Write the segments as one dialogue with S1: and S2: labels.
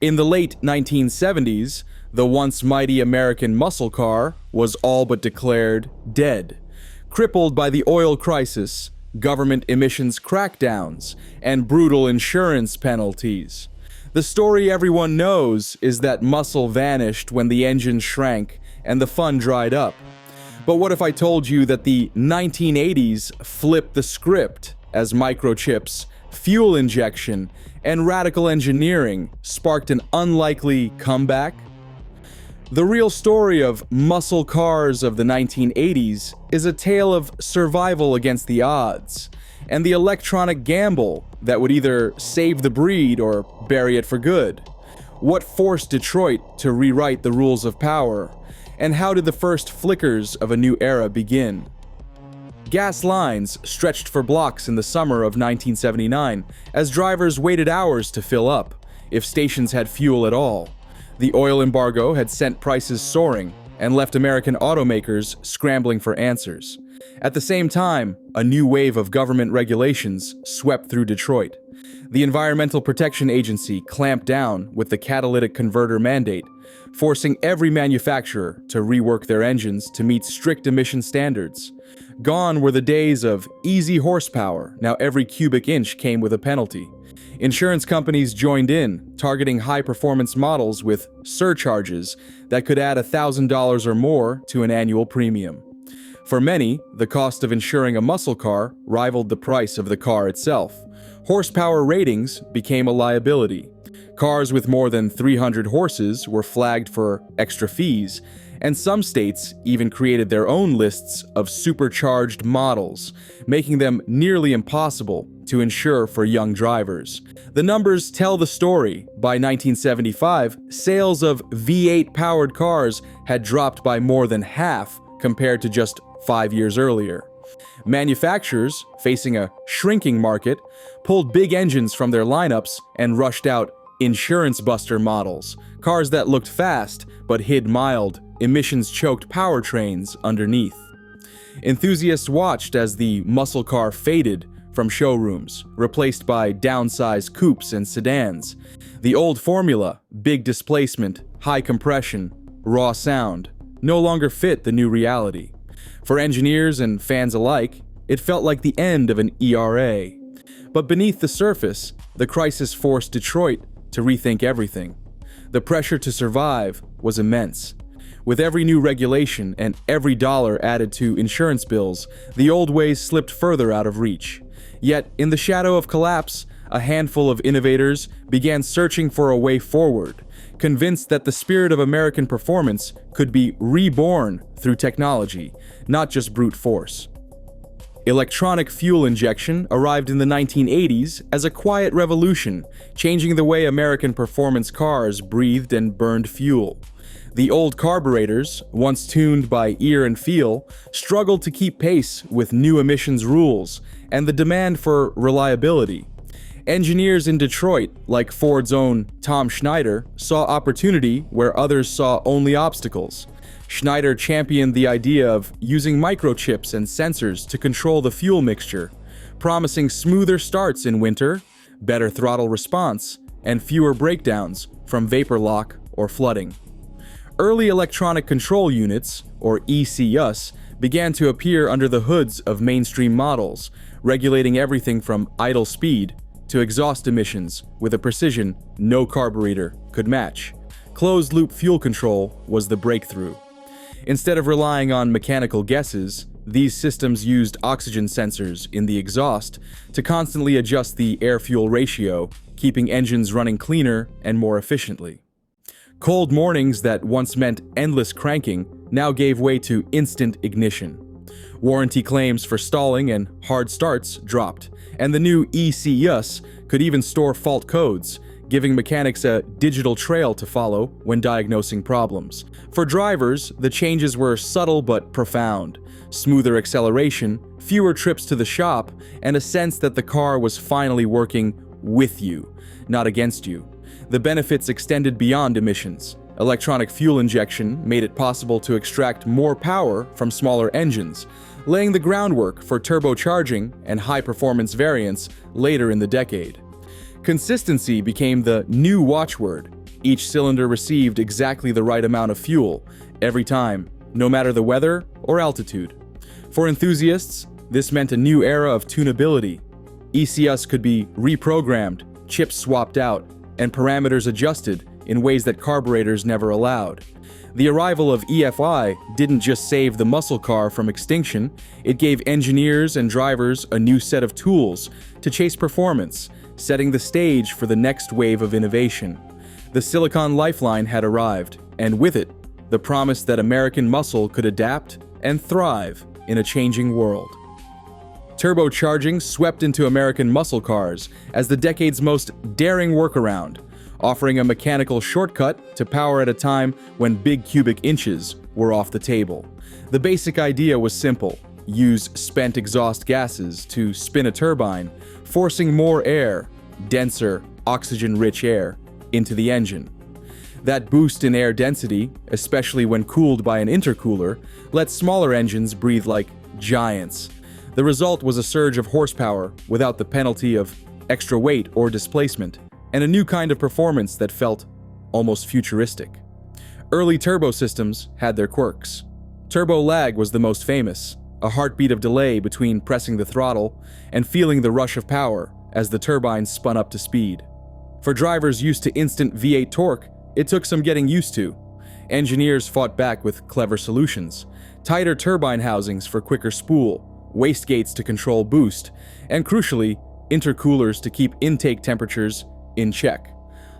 S1: In the late 1970s, the once mighty American muscle car was all but declared dead, crippled by the oil crisis, government emissions crackdowns, and brutal insurance penalties. The story everyone knows is that muscle vanished when the engine shrank and the fun dried up. But what if I told you that the 1980s flipped the script as microchips, fuel injection, and radical engineering sparked an unlikely comeback? The real story of muscle cars of the 1980s is a tale of survival against the odds, and the electronic gamble that would either save the breed or bury it for good. What forced Detroit to rewrite the rules of power, and how did the first flickers of a new era begin? Gas lines stretched for blocks in the summer of 1979 as drivers waited hours to fill up, if stations had fuel at all. The oil embargo had sent prices soaring and left American automakers scrambling for answers. At the same time, a new wave of government regulations swept through Detroit. The Environmental Protection Agency clamped down with the catalytic converter mandate, forcing every manufacturer to rework their engines to meet strict emission standards. Gone were the days of easy horsepower. Now every cubic inch came with a penalty. Insurance companies joined in, targeting high-performance models with surcharges that could add $1,000 or more to an annual premium. For many, the cost of insuring a muscle car rivaled the price of the car itself. Horsepower ratings became a liability. Cars with more than 300 horses were flagged for extra fees, and some states even created their own lists of supercharged models, making them nearly impossible to insure for young drivers. The numbers tell the story. By 1975, sales of V8-powered cars had dropped by more than half compared to just 5 years earlier. Manufacturers, facing a shrinking market, pulled big engines from their lineups and rushed out insurance buster models, cars that looked fast but hid mild, emissions-choked powertrains underneath. Enthusiasts watched as the muscle car faded from showrooms, replaced by downsized coupes and sedans. The old formula, big displacement, high compression, raw sound, no longer fit the new reality. For engineers and fans alike, it felt like the end of an ERA. But beneath the surface, the crisis forced Detroit to rethink everything. The pressure to survive was immense. With every new regulation and every dollar added to insurance bills, the old ways slipped further out of reach. Yet, in the shadow of collapse, a handful of innovators began searching for a way forward, convinced that the spirit of American performance could be reborn through technology, not just brute force. Electronic fuel injection arrived in the 1980s as a quiet revolution, changing the way American performance cars breathed and burned fuel. The old carburetors, once tuned by ear and feel, struggled to keep pace with new emissions rules and the demand for reliability. Engineers in Detroit, like Ford's own Tom Schneider, saw opportunity where others saw only obstacles. Schneider championed the idea of using microchips and sensors to control the fuel mixture, promising smoother starts in winter, better throttle response, and fewer breakdowns from vapor lock or flooding. Early electronic control units, or ECUs, began to appear under the hoods of mainstream models, regulating everything from idle speed to exhaust emissions with a precision no carburetor could match. Closed-loop fuel control was the breakthrough. Instead of relying on mechanical guesses, these systems used oxygen sensors in the exhaust to constantly adjust the air-fuel ratio, keeping engines running cleaner and more efficiently. Cold mornings that once meant endless cranking now gave way to instant ignition. Warranty claims for stalling and hard starts dropped, and the new ECUs could even store fault codes, giving mechanics a digital trail to follow when diagnosing problems. For drivers, the changes were subtle but profound. Smoother acceleration, fewer trips to the shop, and a sense that the car was finally working with you, not against you. The benefits extended beyond emissions. Electronic fuel injection made it possible to extract more power from smaller engines, laying the groundwork for turbocharging and high-performance variants later in the decade. Consistency became the new watchword. Each cylinder received exactly the right amount of fuel, every time, no matter the weather or altitude. For enthusiasts, this meant a new era of tunability. ECUs could be reprogrammed, chips swapped out, and parameters adjusted in ways that carburetors never allowed. The arrival of EFI didn't just save the muscle car from extinction, it gave engineers and drivers a new set of tools to chase performance, setting the stage for the next wave of innovation. The Silicon Lifeline had arrived, and with it, the promise that American muscle could adapt and thrive in a changing world. Turbocharging swept into American muscle cars as the decade's most daring workaround, offering a mechanical shortcut to power at a time when big cubic inches were off the table. The basic idea was simple: use spent exhaust gases to spin a turbine, forcing more air, denser, oxygen-rich air, into the engine. That boost in air density, especially when cooled by an intercooler, let smaller engines breathe like giants. The result was a surge of horsepower without the penalty of extra weight or displacement, and a new kind of performance that felt almost futuristic. Early turbo systems had their quirks. Turbo lag was the most famous, a heartbeat of delay between pressing the throttle and feeling the rush of power as the turbine spun up to speed. For drivers used to instant V8 torque, it took some getting used to. Engineers fought back with clever solutions: tighter turbine housings for quicker spool, wastegates to control boost, and crucially, intercoolers to keep intake temperatures in check.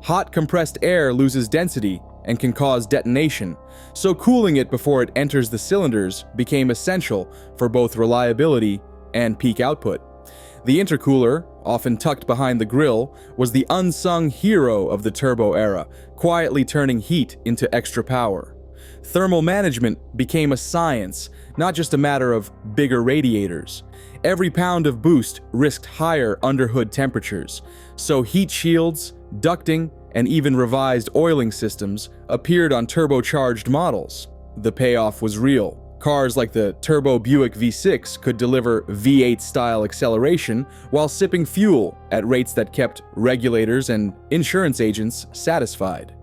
S1: Hot compressed air loses density and can cause detonation, so cooling it before it enters the cylinders became essential for both reliability and peak output. The intercooler, often tucked behind the grille, was the unsung hero of the turbo era, quietly turning heat into extra power. Thermal management became a science, not just a matter of bigger radiators. Every pound of boost risked higher underhood temperatures, so heat shields, ducting, and even revised oiling systems appeared on turbocharged models. The payoff was real. Cars like the turbo Buick V6 could deliver V8-style acceleration while sipping fuel at rates that kept regulators and insurance agents satisfied.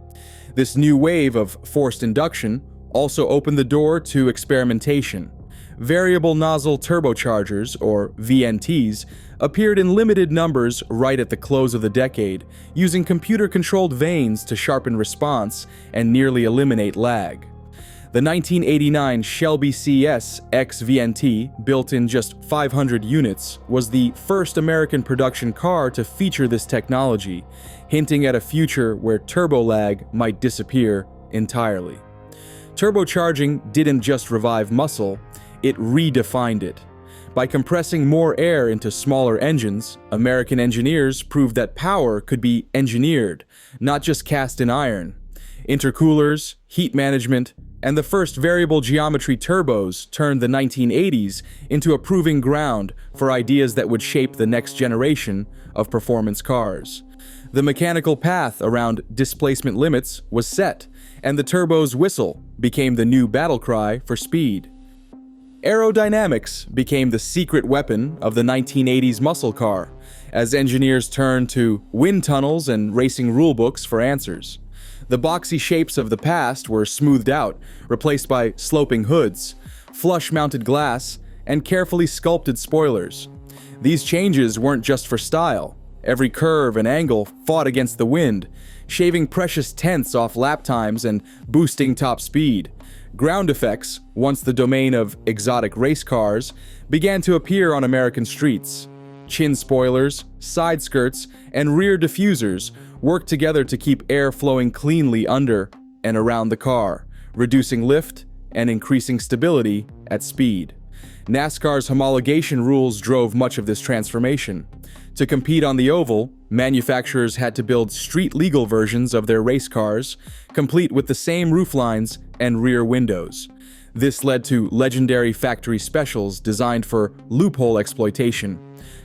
S1: This new wave of forced induction also opened the door to experimentation. Variable nozzle turbochargers, or VNTs, appeared in limited numbers right at the close of the decade, using computer-controlled vanes to sharpen response and nearly eliminate lag. The 1989 Shelby CS X-VNT, built in just 500 units, was the first American production car to feature this technology, hinting at a future where turbo lag might disappear entirely. Turbocharging didn't just revive muscle, it redefined it. By compressing more air into smaller engines, American engineers proved that power could be engineered, not just cast in iron. Intercoolers, heat management, and the first variable geometry turbos turned the 1980s into a proving ground for ideas that would shape the next generation of performance cars. The mechanical path around displacement limits was set, and the turbo's whistle became the new battle cry for speed. Aerodynamics became the secret weapon of the 1980s muscle car, as engineers turned to wind tunnels and racing rulebooks for answers. The boxy shapes of the past were smoothed out, replaced by sloping hoods, flush-mounted glass, and carefully sculpted spoilers. These changes weren't just for style. Every curve and angle fought against the wind, shaving precious tenths off lap times and boosting top speed. Ground effects, once the domain of exotic race cars, began to appear on American streets. Chin spoilers, side skirts, and rear diffusers worked together to keep air flowing cleanly under and around the car, reducing lift and increasing stability at speed. NASCAR's homologation rules drove much of this transformation. To compete on the oval, manufacturers had to build street-legal versions of their race cars, complete with the same rooflines and rear windows. This led to legendary factory specials designed for loophole exploitation.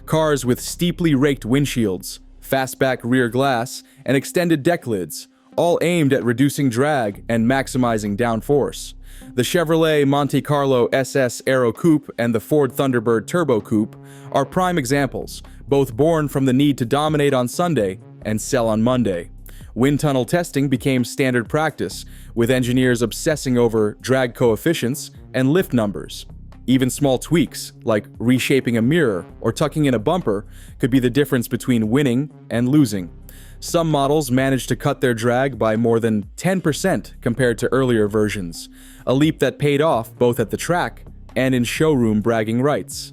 S1: Cars with steeply raked windshields, fastback rear glass, and extended deck lids, all aimed at reducing drag and maximizing downforce. The Chevrolet Monte Carlo SS Aero Coupe and the Ford Thunderbird Turbo Coupe are prime examples, both born from the need to dominate on Sunday and sell on Monday. Wind tunnel testing became standard practice, with engineers obsessing over drag coefficients and lift numbers. Even small tweaks, like reshaping a mirror or tucking in a bumper, could be the difference between winning and losing. Some models managed to cut their drag by more than 10% compared to earlier versions, a leap that paid off both at the track and in showroom bragging rights.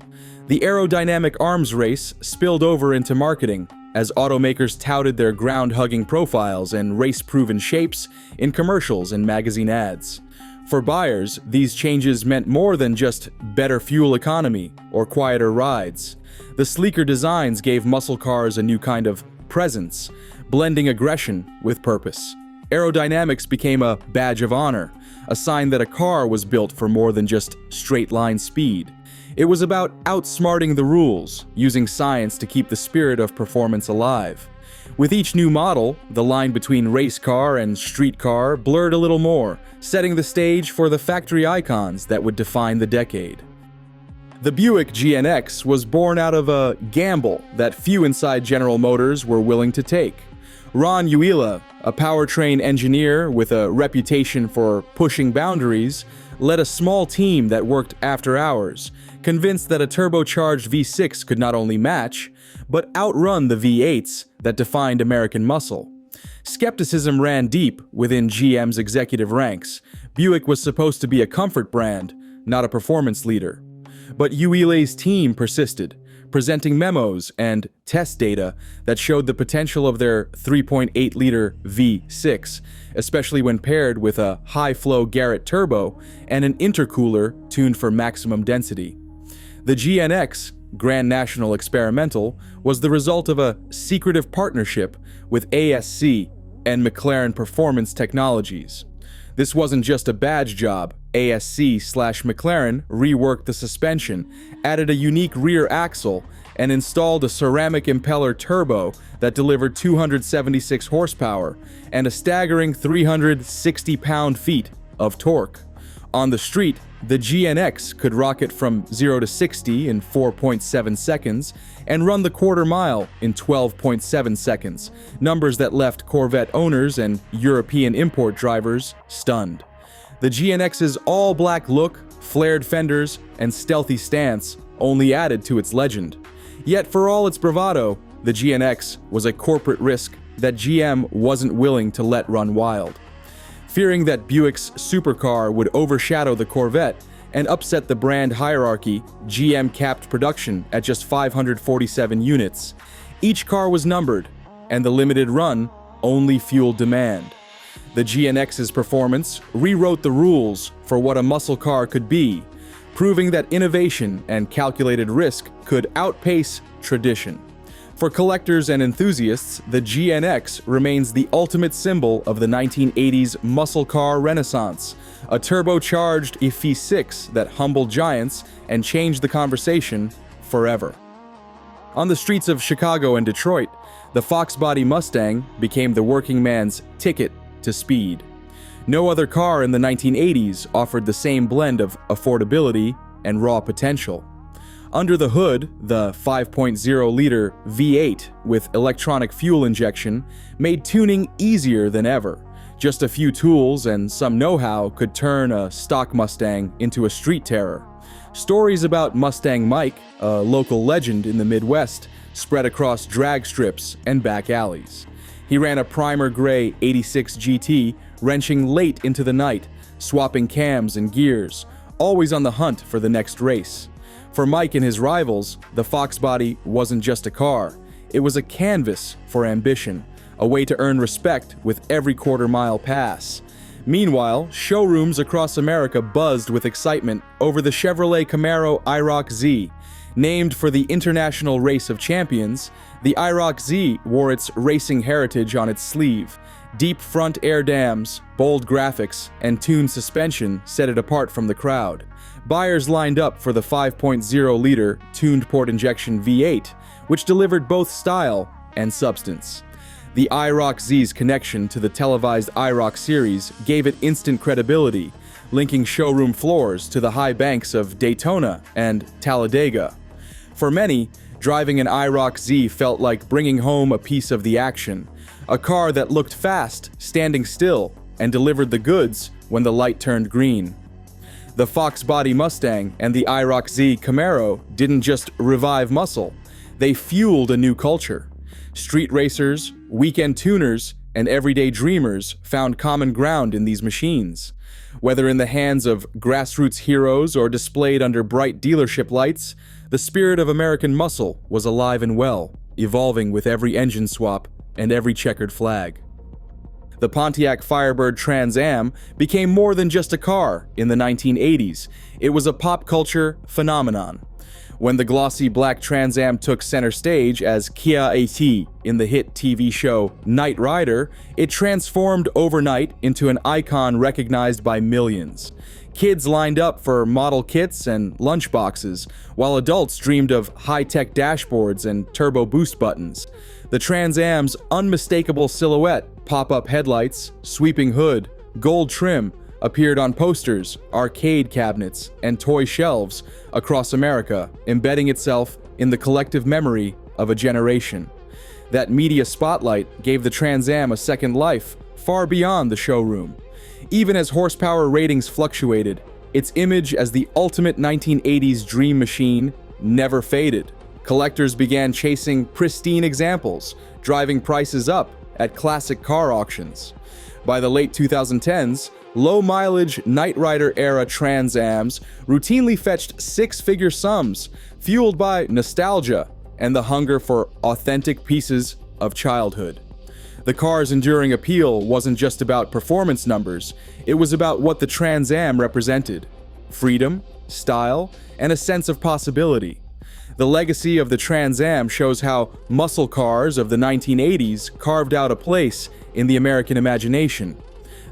S1: The aerodynamic arms race spilled over into marketing, as automakers touted their ground-hugging profiles and race-proven shapes in commercials and magazine ads. For buyers, these changes meant more than just better fuel economy or quieter rides. The sleeker designs gave muscle cars a new kind of presence, blending aggression with purpose. Aerodynamics became a badge of honor, a sign that a car was built for more than just straight-line speed. It was about outsmarting the rules, using science to keep the spirit of performance alive. With each new model, the line between race car and street car blurred a little more, setting the stage for the factory icons that would define the decade. The Buick GNX was born out of a gamble that few inside General Motors were willing to take. Ron Uila, a powertrain engineer with a reputation for pushing boundaries, led a small team that worked after hours, convinced that a turbocharged V6 could not only match, but outrun the V8s that defined American muscle. Skepticism ran deep within GM's executive ranks. Buick was supposed to be a comfort brand, not a performance leader. But Uile's team persisted, presenting memos and test data that showed the potential of their 3.8-liter V6, especially when paired with a high-flow Garrett turbo and an intercooler tuned for maximum density. The GNX, Grand National Experimental, was the result of a secretive partnership with ASC and McLaren Performance Technologies. This wasn't just a badge job. ASC/McLaren reworked the suspension, added a unique rear axle, and installed a ceramic impeller turbo that delivered 276 horsepower and a staggering 360 pound-feet of torque. On the street, the GNX could rocket from 0 to 60 in 4.7 seconds and run the quarter mile in 12.7 seconds, numbers that left Corvette owners and European import drivers stunned. The GNX's all-black look, flared fenders, and stealthy stance only added to its legend. Yet for all its bravado, the GNX was a corporate risk that GM wasn't willing to let run wild. Fearing that Buick's supercar would overshadow the Corvette and upset the brand hierarchy, GM capped production at just 547 units. Each car was numbered, and the limited run only fueled demand. The GNX's performance rewrote the rules for what a muscle car could be, proving that innovation and calculated risk could outpace tradition. For collectors and enthusiasts, the GNX remains the ultimate symbol of the 1980s muscle car renaissance, a turbocharged V6 that humbled giants and changed the conversation forever. On the streets of Chicago and Detroit, the Fox Body Mustang became the working man's ticket to speed. No other car in the 1980s offered the same blend of affordability and raw potential. Under the hood, the 5.0-liter V8 with electronic fuel injection made tuning easier than ever. Just a few tools and some know-how could turn a stock Mustang into a street terror. Stories about Mustang Mike, a local legend in the Midwest, spread across drag strips and back alleys. He ran a primer gray 86 GT, wrenching late into the night, swapping cams and gears, always on the hunt for the next race. For Mike and his rivals, the Fox Body wasn't just a car. It was a canvas for ambition, a way to earn respect with every quarter-mile pass. Meanwhile, showrooms across America buzzed with excitement over the Chevrolet Camaro IROC-Z. Named for the International Race of Champions, the IROC-Z wore its racing heritage on its sleeve. Deep front air dams, bold graphics, and tuned suspension set it apart from the crowd. Buyers lined up for the 5.0-liter tuned port injection V8, which delivered both style and substance. The IROC-Z's connection to the televised IROC series gave it instant credibility, linking showroom floors to the high banks of Daytona and Talladega. For many, driving an IROC-Z felt like bringing home a piece of the action, a car that looked fast, standing still, and delivered the goods when the light turned green. The Fox Body Mustang and the IROC-Z Camaro didn't just revive muscle, they fueled a new culture. Street racers, weekend tuners, and everyday dreamers found common ground in these machines. Whether in the hands of grassroots heroes or displayed under bright dealership lights, the spirit of American muscle was alive and well, evolving with every engine swap and every checkered flag. The Pontiac Firebird Trans Am became more than just a car in the 1980s. It was a pop culture phenomenon. When the glossy black Trans Am took center stage as KITT in the hit TV show Knight Rider, it transformed overnight into an icon recognized by millions. Kids lined up for model kits and lunchboxes, while adults dreamed of high-tech dashboards and turbo boost buttons. The Trans Am's unmistakable silhouette, pop-up headlights, sweeping hood, gold trim, appeared on posters, arcade cabinets, and toy shelves across America, embedding itself in the collective memory of a generation. That media spotlight gave the Trans Am a second life, far beyond the showroom. Even as horsepower ratings fluctuated, its image as the ultimate 1980s dream machine never faded. Collectors began chasing pristine examples, driving prices up at classic car auctions. By the late 2010s, low-mileage Knight Rider-era Trans Ams routinely fetched six-figure sums, fueled by nostalgia and the hunger for authentic pieces of childhood. The car's enduring appeal wasn't just about performance numbers, it was about what the Trans Am represented: freedom, style, and a sense of possibility. The legacy of the Trans Am shows how muscle cars of the 1980s carved out a place in the American imagination.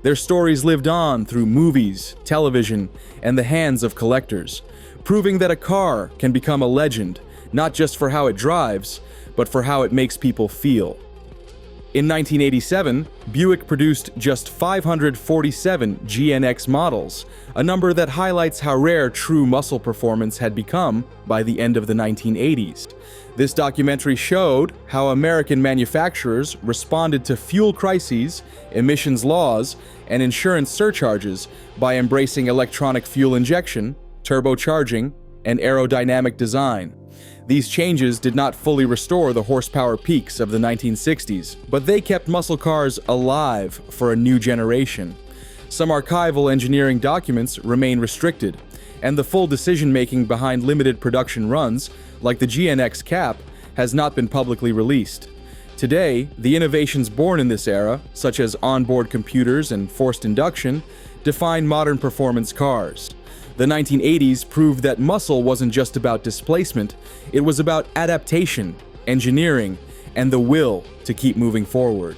S1: Their stories lived on through movies, television, and the hands of collectors, proving that a car can become a legend, not just for how it drives, but for how it makes people feel. In 1987, Buick produced just 547 GNX models, a number that highlights how rare true muscle performance had become by the end of the 1980s. This documentary showed how American manufacturers responded to fuel crises, emissions laws, and insurance surcharges by embracing electronic fuel injection, turbocharging, and aerodynamic design. These changes did not fully restore the horsepower peaks of the 1960s, but they kept muscle cars alive for a new generation. Some archival engineering documents remain restricted, and the full decision-making behind limited production runs, like the GNX cap, has not been publicly released. Today, the innovations born in this era, such as onboard computers and forced induction, define modern performance cars. The 1980s proved that muscle wasn't just about displacement, it was about adaptation, engineering, and the will to keep moving forward.